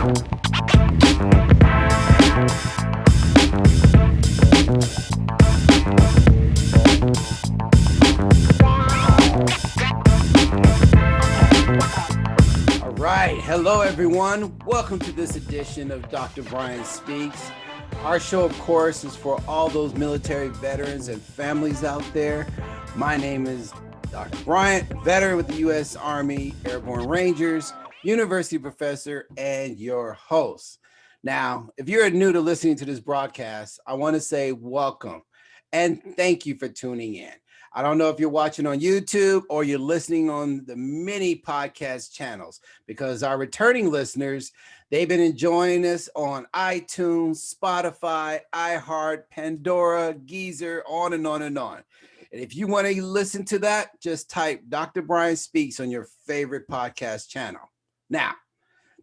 Hello, everyone. Welcome to this edition of Dr. Bryant Speaks. Our show, of course, is for all those military veterans and families out there. My name is Dr. Bryant, veteran with the U.S. Army Airborne Rangers, university professor, and your host. Now, if you're new to listening to this broadcast, I want to say welcome and thank you for tuning in. I don't know if you're watching on YouTube or you're listening on the many podcast channels, because our returning listeners, they've been enjoying us on iTunes, Spotify, iHeart, Pandora, Geezer, on and on and on. And if you want to listen to that, just type Dr. Bryant Speaks on your favorite podcast channel. Now,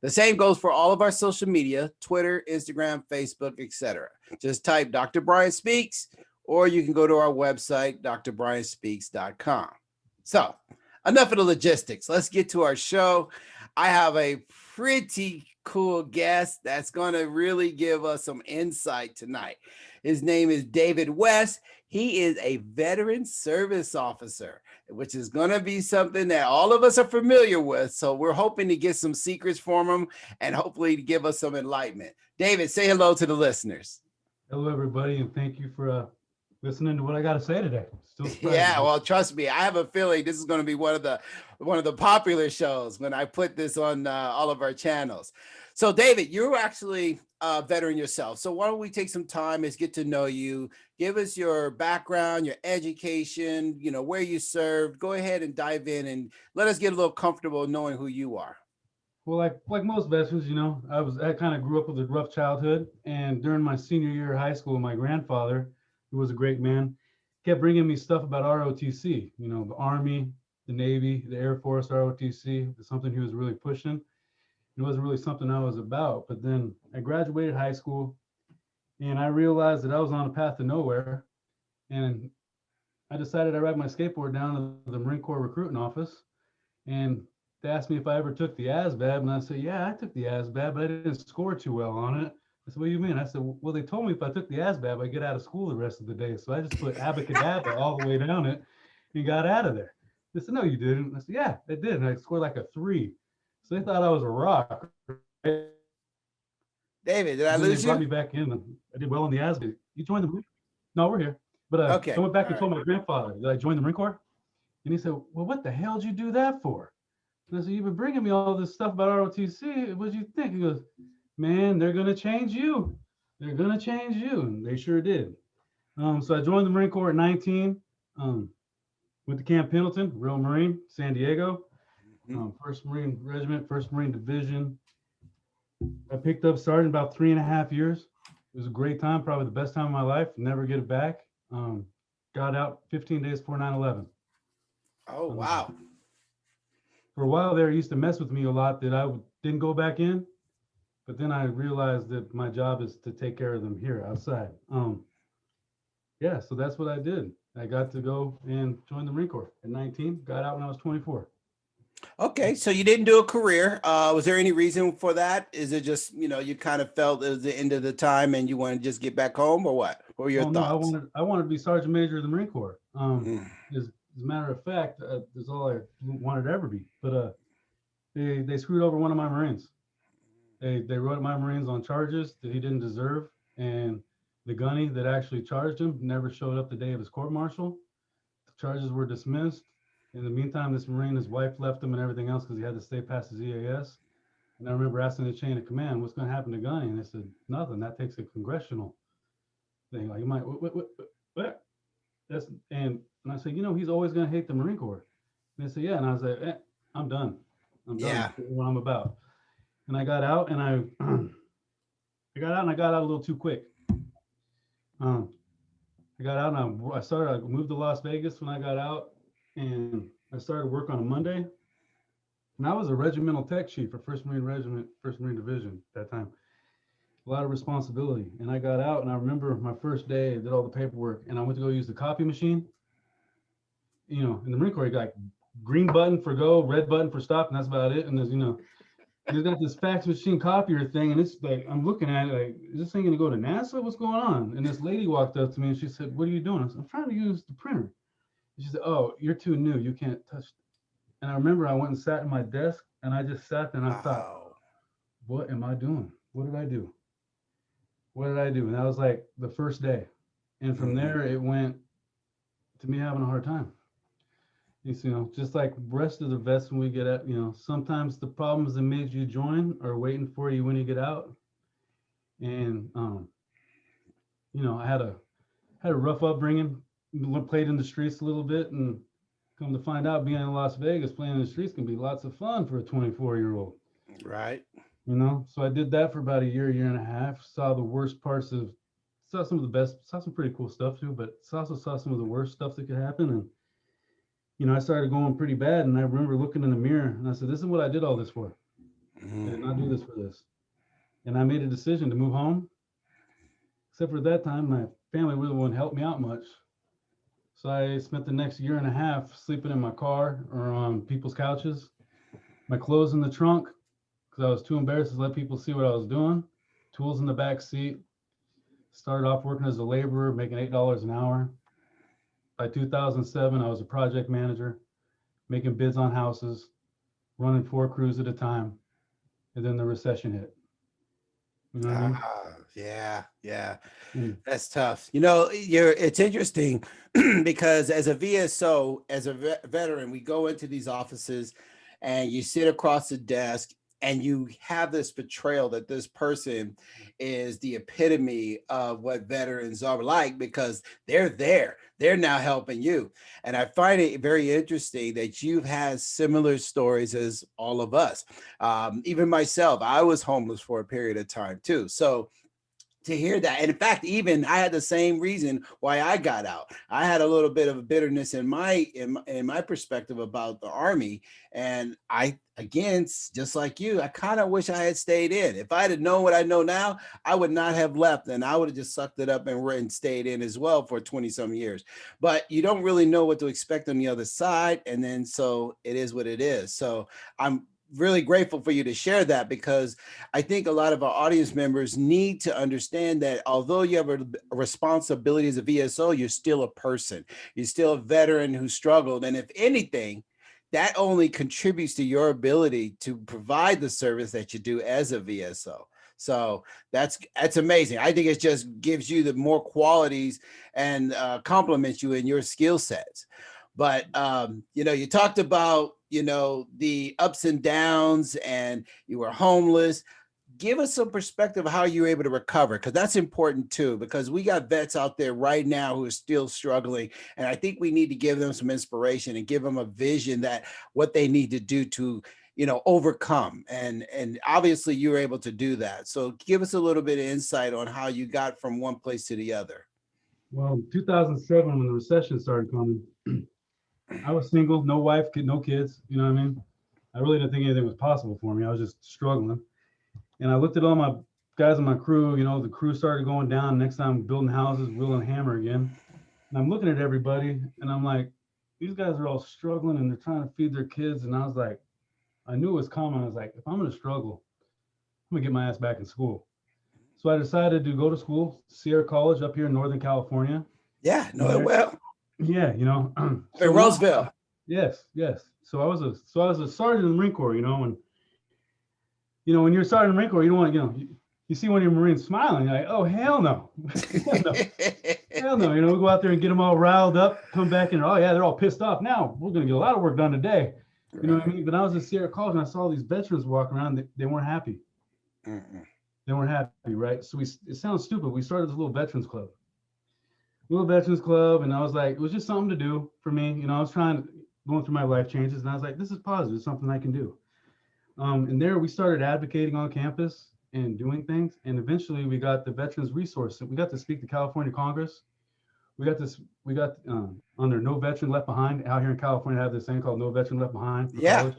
the same goes for all of our social media, Twitter, Instagram, Facebook, etc. Just type Dr. Bryant Speaks, or you can go to our website, DrBryantSpeaks.com. So enough of the logistics. Let's get to our show. I have a pretty cool guest that's going to really give us some insight tonight. His name is David West. He is a veteran service officer, which is going to be something that all of us are familiar with. So we're hoping to get some secrets from him and hopefully to give us some enlightenment. David, say hello to the listeners. Hello, everybody, and thank you for listening to what I got to say today. Yeah, well, trust me, I have a feeling this is going to be one of the popular shows when I put this on all of our channels. So, David, you're actually a veteran yourself. So why don't we take some time and get to know you? Give us your background, your education, where you served. Go ahead and dive in and let us get a little comfortable knowing who you are. Well, like most veterans, I kind of grew up with a rough childhood, and during my senior year of high school, my grandfather, who was a great man, kept bringing me stuff about ROTC, the Army, the Navy, the Air Force, ROTC, something he was really pushing. It wasn't really something I was about. But then I graduated high school and I realized that I was on a path to nowhere. And I decided I'd ride my skateboard down to the Marine Corps recruiting office. And they asked me if I ever took the ASVAB. And I said, yeah, I took the ASVAB, but I didn't score too well on it. I said, what do you mean? I said, well, they told me if I took the ASVAB, I'd get out of school the rest of the day. So I just put abacadabra all the way down it and got out of there. They said, no, you didn't. I said, yeah, I did. And I scored like a 3. So they thought I was a rock. Right? David, did I lose you? They brought me back in. I did well on the ASVAB. You joined the Marine Corps? No, we're here. But okay. I went back and told my grandfather that I joined the Marine Corps. And he said, well, what the hell did you do that for? And I said, you've been bringing me all this stuff about ROTC. What did you think? He goes, man, they're going to change you. They're going to change you. And they sure did. So I joined the Marine Corps at 19. Went to Camp Pendleton, Real Marine, San Diego. 1st Marine Regiment, 1st Marine Division. I picked up sergeant about 3.5 years. It was a great time, probably the best time of my life. Never get it back. Got out 15 days before 9/11. Oh, wow. For a while there, it used to mess with me a lot that I didn't go back in. But then I realized that my job is to take care of them here outside. Yeah, so that's what I did. I got to go and join the Marine Corps at 19, got out when I was 24. Okay, so you didn't do a career. Was there any reason for that? Is it just, you kind of felt it was the end of the time and you want to just get back home, or what? What were your thoughts? No, I wanted to be Sergeant Major of the Marine Corps. As a matter of fact, that's all I wanted to ever be. But they screwed over one of my Marines. They wrote my Marines on charges that he didn't deserve, and the gunny that actually charged him never showed up the day of his court-martial. The charges were dismissed. In the meantime, this Marine, his wife left him and everything else because he had to stay past his EAS. And I remember asking the chain of command, what's going to happen to Gunny? And they said, nothing. That takes a congressional thing. Like, you might, what? And I said, he's always going to hate the Marine Corps. And they said, yeah. And I was like, I'm done. I'm done. Yeah. What I'm about. And I got out and I got out a little too quick. I got out and I moved to Las Vegas when I got out, and I started work on a Monday. And I was a regimental tech chief for 1st Marine Regiment, 1st Marine Division at that time. A lot of responsibility. And I got out and I remember my first day, I did all the paperwork and I went to go use the copy machine. In the Marine Corps, you got green button for go, red button for stop, and that's about it. And there's, They got this fax machine copier thing, and it's like, I'm looking at it like, is this thing gonna go to NASA? What's going on? And this lady walked up to me and she said, what are you doing? I said, I'm trying to use the printer. And she said, oh, you're too new. You can't touch it. And I remember I went and sat at my desk, and I just sat there and I thought, Wow. what am I doing? What did I do? What did I do? And that was like the first day. And from there, it went to me having a hard time. Just like the rest of the vets when we get out, sometimes the problems that made you join are waiting for you when you get out. And, I had a rough upbringing, played in the streets a little bit, and come to find out being in Las Vegas, playing in the streets can be lots of fun for a 24-year-old. Right. So I did that for about a year and a half, saw the worst parts saw some of the best, saw some pretty cool stuff too, but also saw some of the worst stuff that could happen. And, I started going pretty bad. And I remember looking in the mirror and I said, this is what I did all this for. I did not do this for this. And I made a decision to move home. Except for that time, my family really wouldn't help me out much. So I spent the next year and a half sleeping in my car or on people's couches, my clothes in the trunk, because I was too embarrassed to let people see what I was doing, tools in the back seat. Started off working as a laborer, making $8 an hour. By 2007, I was a project manager, making bids on houses, running 4 crews at a time. And then the recession hit. You know what I mean? Yeah. Mm. That's tough. It's interesting because as a VSO, as a veteran, we go into these offices and you sit across the desk and you have this betrayal that this person is the epitome of what veterans are like because they're there. They're now helping you. And I find it very interesting that you've had similar stories as all of us. Even myself, I was homeless for a period of time too. So to hear that, and in fact, even I had the same reason why I got out. I had a little bit of a bitterness in my perspective about the Army, and I, again, just like you, I kind of wish I had stayed in. If I had known what I know now, I would not have left, and I would have just sucked it up and stayed in as well for 20-some years. But you don't really know what to expect on the other side, and then so it is what it is. So I'm really grateful for you to share that because I think a lot of our audience members need to understand that although you have a responsibility as a VSO, you're still a person. You're still a veteran who struggled. And if anything, that only contributes to your ability to provide the service that you do as a VSO. So that's amazing. I think it just gives you the more qualities and complements you in your skill sets. But, you talked about, the ups and downs and you were homeless. Give us some perspective of how you were able to recover, because that's important too, because we got vets out there right now who are still struggling. And I think we need to give them some inspiration and give them a vision that what they need to do to, overcome. And obviously you were able to do that. So give us a little bit of insight on how you got from one place to the other. Well, in 2007, when the recession started coming, I was single, no wife, no kids. You know what I mean? I really didn't think anything was possible for me. I was just struggling. And I looked at all my guys on my crew, the crew started going down. Next time building houses, wheeling hammer again. And I'm looking at everybody and I'm like, these guys are all struggling and they're trying to feed their kids. And I was like, I knew it was coming. I was like, if I'm going to struggle, I'm going to get my ass back in school. So I decided to go to school, Sierra College up here in Northern California. Yeah, know it well. Yeah, in Roseville. Yes. So I was a sergeant in the Marine Corps, and when you're a sergeant in the Marine Corps, you don't want, you see one of your Marines smiling, you're like, oh, hell no. Hell no. We go out there and get them all riled up, come back and, oh yeah, they're all pissed off. Now we're going to get a lot of work done today. Right. You know what I mean? But I was at Sierra College and I saw these veterans walking around. They weren't happy. They weren't happy, right? So it sounds stupid. We started this little veterans club. And I was like, it was just something to do for me. I was going through my life changes, and I was like, this is positive, something I can do. And there we started advocating on campus and doing things. And eventually we got the Veterans Resource. We got to speak to California Congress. We got under No Veteran Left Behind. Out here in California, have this thing called No Veteran Left Behind. Yeah.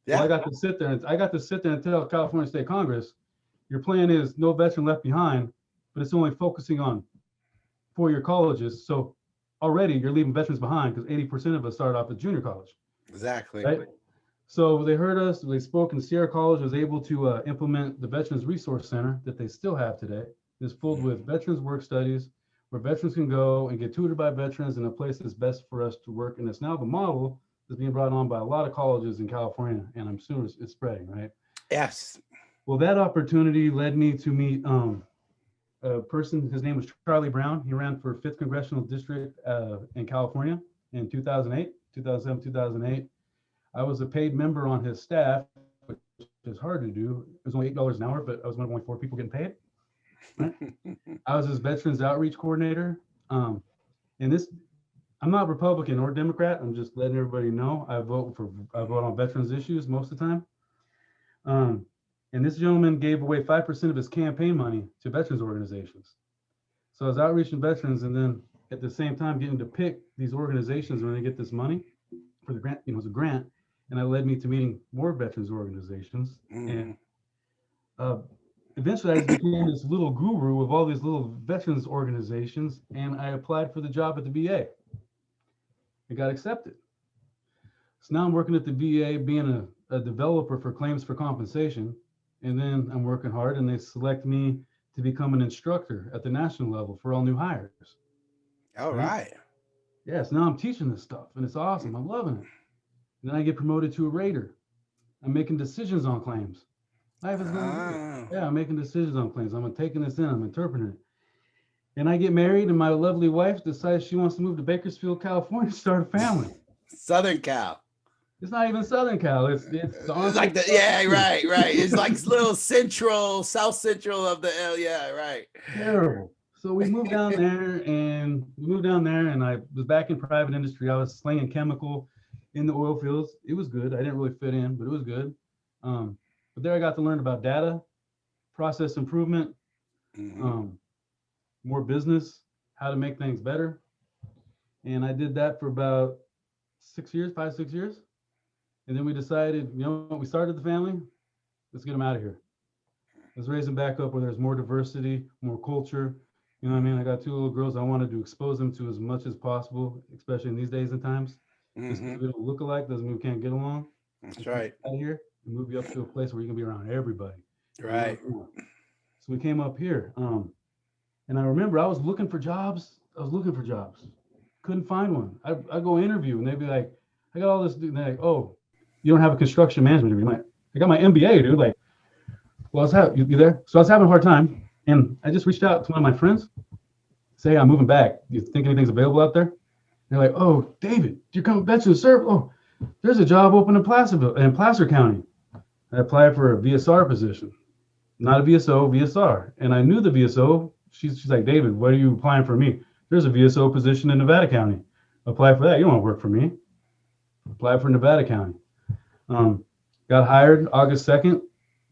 So I got to sit there and tell California State Congress, your plan is no veteran left behind, but it's only focusing on 4-year colleges. So already you're leaving veterans behind because 80% of us started off at junior college. Exactly. Right? So they heard us, they spoke, and Sierra College was able to implement the Veterans Resource Center that they still have today. It's filled with veterans work studies where veterans can go and get tutored by veterans in a place that's best for us to work. And it's now the model that's being brought on by a lot of colleges in California, and I'm sure it's spreading, right? Yes. Well, that opportunity led me to meet a person, his name was Charlie Brown. He ran for 5th Congressional District in California in 2008, 2007, 2008. I was a paid member on his staff, which is hard to do. It was only $8 an hour, but I was one of only 4 people getting paid. Right? I was his Veterans Outreach Coordinator. And this, I'm not Republican or Democrat. I'm just letting everybody know I vote on veterans issues most of the time. And this gentleman gave away 5% of his campaign money to veterans organizations. So I was outreaching veterans, and then at the same time getting to pick these organizations when they get this money for the grant. You know, it's a grant, and that led me to meeting more veterans organizations. And eventually I just became this little guru of all these little veterans organizations, and I applied for the job at the VA. I got accepted. So now I'm working at the VA being a developer for claims for compensation. And then I'm working hard, and they select me to become an instructor at the national level for all new hires. All right. Yes, now I'm teaching this stuff, and it's awesome. I'm loving it. And then I get promoted to a rater. I'm making decisions on claims. Life is going good. Yeah, I'm making decisions on claims. I'm taking this in, I'm interpreting it. And I get married, and my lovely wife decides she wants to move to Bakersfield, California, to start a family. Southern Cal. It's not even Southern Cal. It's like the right. It's like little South Central of the right. Terrible. So we moved down there, and I was back in private industry. I was slinging chemical in the oil fields. It was good. I didn't really fit in, but it was good. But there I got to learn about data, process improvement, more business, how to make things better. And I did that for about 5, 6 years. And then we decided, we started the family, let's get them out of here. Let's raise them back up where there's more diversity, more culture. You know what I mean? I got 2 little girls. I wanted to expose them to as much as possible, especially in these days and times. Just because we don't look alike doesn't mean we can't get along. That's right. Out of here and move you up to a place where you can be around everybody. Right. So we came up here. And I remember I was looking for jobs. Couldn't find one. I go interview, and they'd be like, I got all this, and they're like, oh, you don't have a construction management degree. I got my MBA, dude. Like, well, you there? So I was having a hard time, and I just reached out to one of my friends, say, I'm moving back. Do you think anything's available out there? They're like, oh, David, you're coming back to the serve? Oh, there's a job open in Placer County. I applied for a VSR position, not a VSO, VSR. And I knew the VSO. She's like, David, what are you applying for me? There's a VSO position in Nevada County. Apply for that. You don't want to work for me. Apply for Nevada County. Got hired August 2nd,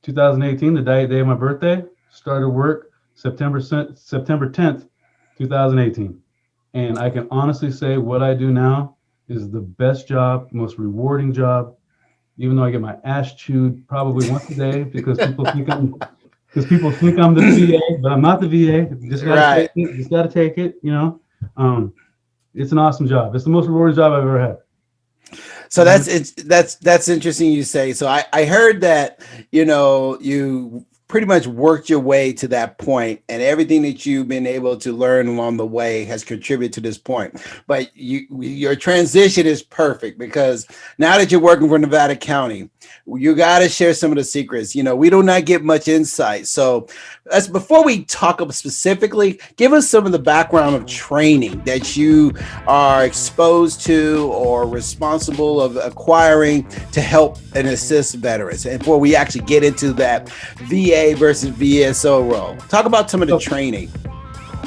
2018, the day of my birthday. Started work September 10th, 2018. And I can honestly say what I do now is the best job, most rewarding job, even though I get my ass chewed probably once a day because people think I'm the VA, but I'm not the VA. Just gotta take it, It's an awesome job. It's the most rewarding job I've ever had. So that's interesting you say. So I heard that, you pretty much worked your way to that point, and everything that you've been able to learn along the way has contributed to this point. But your transition is perfect, because now that you're working for Nevada County, you got to share some of the secrets. We do not get much insight. So before we talk about specifically, give us some of the background of training that you are exposed to or responsible of acquiring to help and assist veterans. And before we actually get into that VA versus VSO role, talk about some of the training.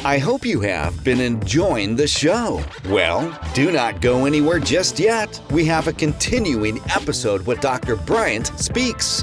I hope you have been enjoying the show. Well, do not go anywhere just yet. We have a continuing episode with Dr. Bryant Speaks.